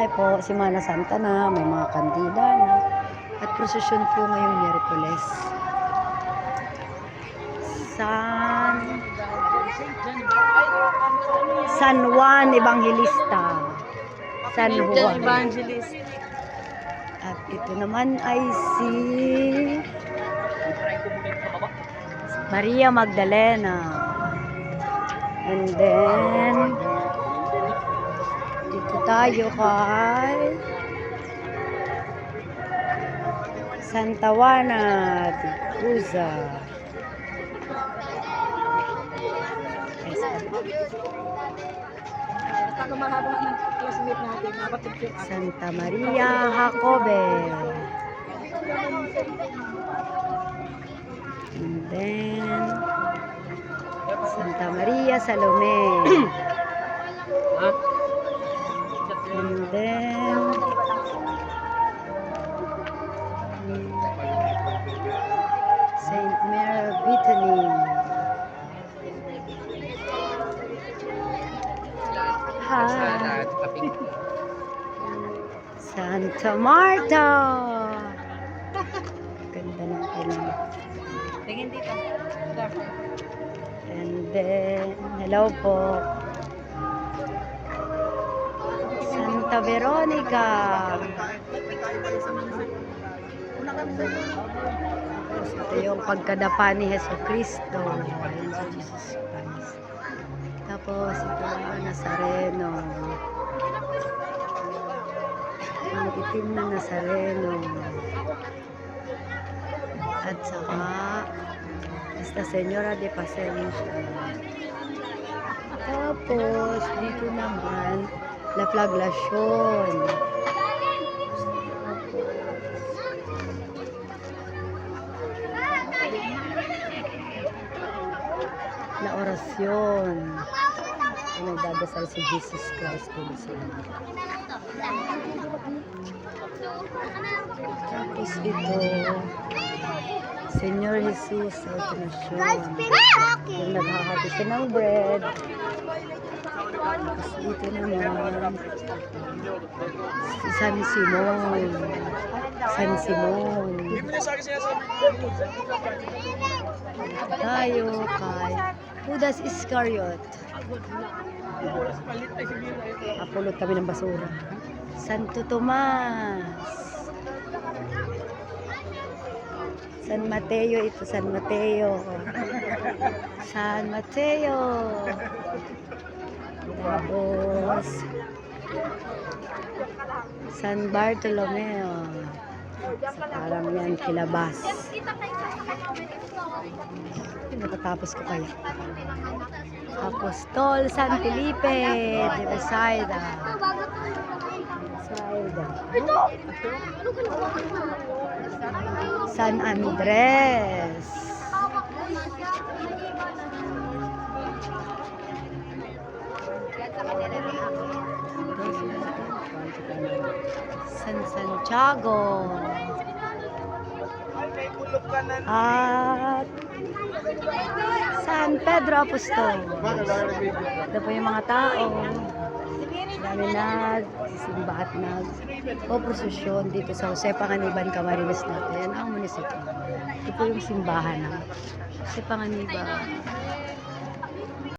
Ay po, Semana Santa na, may mga kandila na. At prosesyon po ngayong Miyerkules. San Juan Evangelista. San Juan Evangelist. At ito naman ay si Maria Magdalena. And then dito tayo kay Santa Juana de Cuza. Santa Maria Jacobe. And then Santa Maria Salome. And then Saint Mary Brittany. Hi. Santa Marta. Ganda ng kanya. Tingin dito. And then, hello po. Santa Veronica. Ito yung pagkadapa ni Jesucristo. Ayun si Jesus Christ. Tapos ito yung Nazareno. Ang itim na Nazareno. At saka Esta Señora de Pasensya. Tapos dito naman La Flaglacion. La Oración. Nagdadasal si Jesus Christ dun sa tapos ito Señor Jesus sa Ordenasyon. Yung naghahati siya ng bread. Tapos dito naman si San Simon. San Simon. Tayo kay Judas Iscariot. Napulot kami ng basura. Santo Tomas. San Mateo, ito San Mateo. San Mateo. Tapos San Bartolomeo. Sa parang yan, Kilabas. Natatapos ko kaya. Apostol San Felipe de Bethsaida. San Andres. San Santiago. At San Pedro Apostol. Ito po yung mga tao. Dami nagsimba at prosesyon dito sa Jose Panganiban, Camarines natin. Ang munisipyo. Ito po yung simbahan ng Jose Panganiban.